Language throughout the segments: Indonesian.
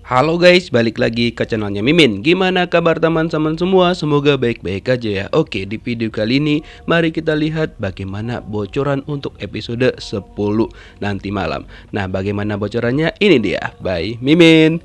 Halo guys, balik lagi ke channelnya Mimin. Gimana kabar teman-teman semua? Semoga baik-baik aja ya. Oke, di video kali ini mari kita lihat bagaimana bocoran untuk episode 10 nanti malam. Nah, bagaimana bocorannya? Ini dia, by Mimin.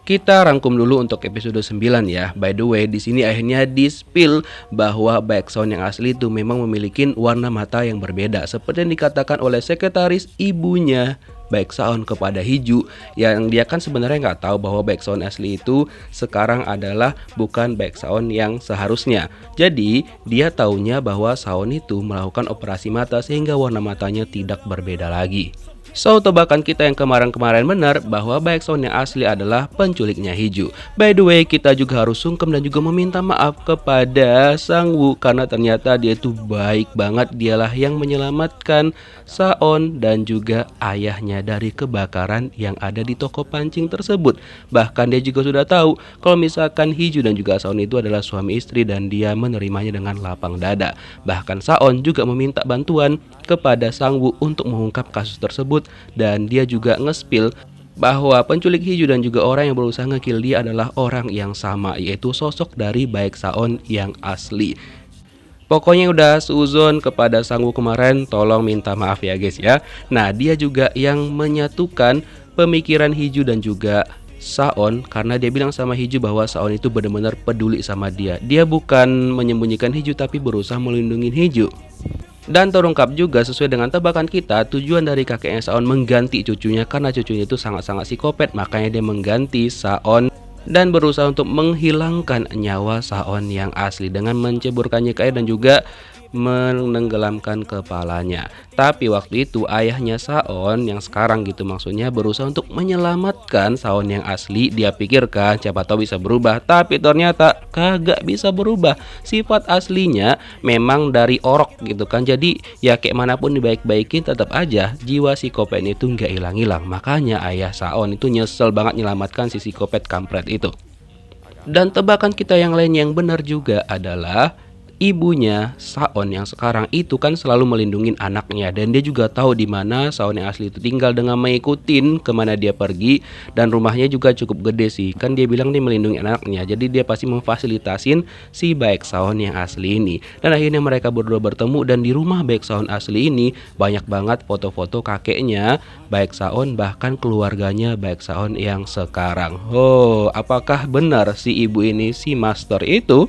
Kita rangkum dulu untuk episode 9 ya. By the way, di sini akhirnya di-spill bahwa backsound yang asli itu memang memiliki warna mata yang berbeda, seperti yang dikatakan oleh sekretaris ibunya backsound kepada Hiju, yang dia kan sebenarnya nggak tahu bahwa backsound asli itu sekarang adalah bukan backsound yang seharusnya. Jadi dia taunya bahwa Saon itu melakukan operasi mata sehingga warna matanya tidak berbeda lagi. So, tebakan kita yang kemarin-kemarin benar bahwa backsound yang asli adalah penculiknya Hiju. By the way, kita juga harus sungkem dan juga meminta maaf kepada Sang Woo karena ternyata dia itu baik banget. Dialah yang menyelamatkan Saon dan juga ayahnya dari kebakaran yang ada di toko pancing tersebut. Bahkan dia juga sudah tahu kalau misalkan Hiju dan juga Saon itu adalah suami istri dan dia menerimanya dengan lapang dada. Bahkan Saon juga meminta bantuan kepada Sang Woo untuk mengungkap kasus tersebut, dan dia juga nge-spill bahwa penculik Hiju dan juga orang yang berusaha ngekill dia adalah orang yang sama, yaitu sosok dari Baek Saon yang asli. Pokoknya udah seuzon kepada Sang Woo kemarin, tolong minta maaf ya guys ya. Nah, dia juga yang menyatukan pemikiran Hiju dan juga Saon karena dia bilang sama Hiju bahwa Saon itu benar-benar peduli sama dia. Dia bukan menyembunyikan Hiju tapi berusaha melindungi Hiju. Dan terungkap juga sesuai dengan tebakan kita, tujuan dari kakeknya Saon mengganti cucunya karena cucunya itu sangat-sangat psikopat. Makanya dia mengganti Saon dan berusaha untuk menghilangkan nyawa Saon yang asli dengan menceburkannya ke air dan juga menenggelamkan kepalanya. Tapi waktu itu ayahnya Saon yang sekarang gitu maksudnya berusaha untuk menyelamatkan Saon yang asli. Dia pikirkan siapa tahu bisa berubah, tapi ternyata kagak bisa berubah. Sifat aslinya memang dari orok gitu kan. Jadi ya kayak manapun dibaik-baikin tetap aja jiwa psikopat itu nggak hilang-hilang. Makanya ayah Saon itu nyesel banget menyelamatkan si psikopat kampret itu. Dan tebakan kita yang lain yang benar juga adalah ibunya Saon yang sekarang itu kan selalu melindungi anaknya, dan dia juga tahu di mana Saon yang asli itu tinggal dengan mengikutin kemana dia pergi, dan rumahnya juga cukup gede sih. Kan dia bilang dia melindungi anaknya, jadi dia pasti memfasilitasin si Baek Saon yang asli ini. Dan akhirnya mereka berdua bertemu, dan di rumah Baek Saon asli ini banyak banget foto-foto kakeknya Baek Saon, bahkan keluarganya Baek Saon yang sekarang. Oh, apakah benar si ibu ini si master itu?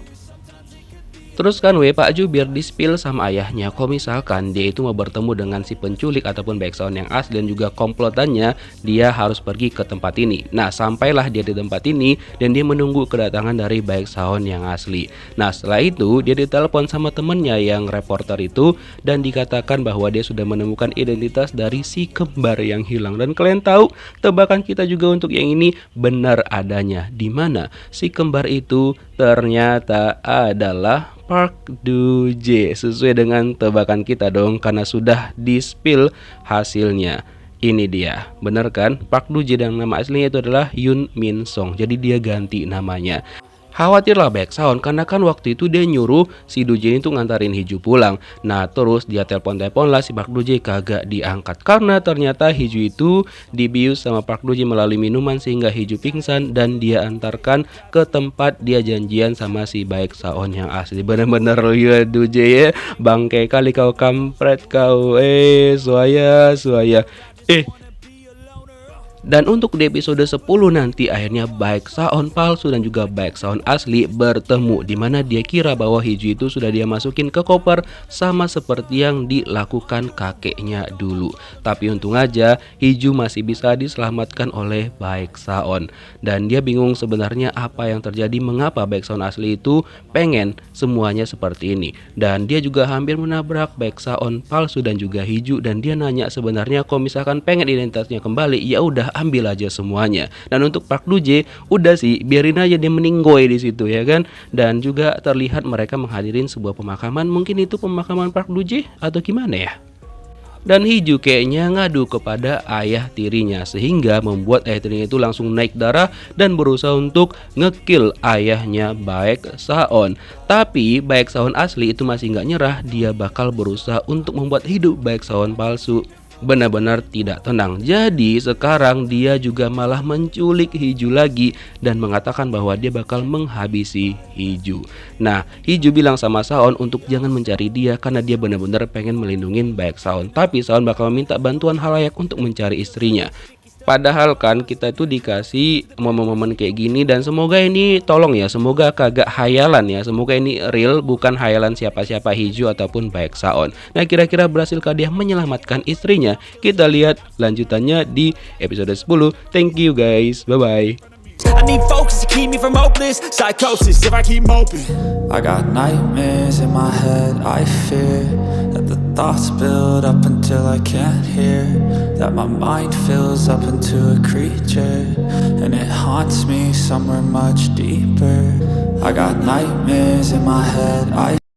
Terus kan Pak Jubir di-spill sama ayahnya kalau misalkan dia itu mau bertemu dengan si penculik ataupun backsound yang asli dan juga komplotannya, dia harus pergi ke tempat ini. Nah, sampailah dia di tempat ini dan dia menunggu kedatangan dari backsound yang asli. Nah, setelah itu dia ditelepon sama temennya yang reporter itu dan dikatakan bahwa dia sudah menemukan identitas dari si kembar yang hilang. Dan kalian tahu, tebakan kita juga untuk yang ini benar adanya, di mana si kembar itu ternyata adalah Park Do-jae. Sesuai dengan tebakan kita dong, karena sudah di-spill hasilnya. Ini dia, bener kan? Park Do-jae dan nama aslinya itu adalah Yoon Min Song. Jadi dia ganti namanya. Khawatirlah Baeksound karena kan waktu itu dia nyuruh si Do-jae itu ngantarin Hiju pulang. Nah, terus dia telepon-telepon lah si Park Do-jae kagak diangkat karena ternyata Hiju itu dibius sama Park Do-jae melalui minuman sehingga Hiju pingsan dan dia antarkan ke tempat dia janjian sama si Baeksound yang asli. Bener-bener ya Do-jae ya, bangke kali kau kampret kau. Suaya. Dan untuk di episode 10 nanti akhirnya Baeksound palsu dan juga Baeksound asli bertemu, dimana dia kira bahwa Hiju itu sudah dia masukin ke koper sama seperti yang dilakukan kakeknya dulu. Tapi untung aja Hiju masih bisa diselamatkan oleh Baeksound. Dan dia bingung sebenarnya apa yang terjadi, mengapa Baeksound asli itu pengen semuanya seperti ini. Dan dia juga hampir menabrak Baeksound palsu dan juga Hiju, dan dia nanya sebenarnya kalau misalkan pengen identitasnya kembali ya udah ambil aja semuanya. Dan untuk Park Do-jae udah sih biarin aja dia meninggoy di situ ya kan. Dan juga terlihat mereka menghadirin sebuah pemakaman, mungkin itu pemakaman Park Do-jae atau gimana ya. Dan Hiju kayaknya ngadu kepada ayah tirinya sehingga membuat ayah tirinya itu langsung naik darah dan berusaha untuk ngekill ayahnya Baeksound. Tapi Baeksound asli itu masih nggak nyerah, dia bakal berusaha untuk membuat hidup Baeksound palsu benar-benar tidak tenang. Jadi sekarang dia juga malah menculik Hiju lagi dan mengatakan bahwa dia bakal menghabisi Hiju. Nah, Hiju bilang sama Saon untuk jangan mencari dia karena dia benar-benar pengen melindungi baik Saon. Tapi Saon bakal meminta bantuan halayak untuk mencari istrinya. Padahal kan kita itu dikasih momen-momen kayak gini dan semoga ini tolong ya, semoga kagak hayalan ya, semoga ini real bukan hayalan siapa-siapa Hiju ataupun baik Saon. Nah, kira-kira berhasilkah dia menyelamatkan istrinya? Kita lihat lanjutannya di episode 10. Thank you guys, bye bye. I need focus to keep me from hopeless psychosis if I keep moping. I got nightmares in my head, I fear that the thoughts build up until I can't hear, that my mind fills up into a creature, and it haunts me somewhere much deeper. I got nightmares in my head, I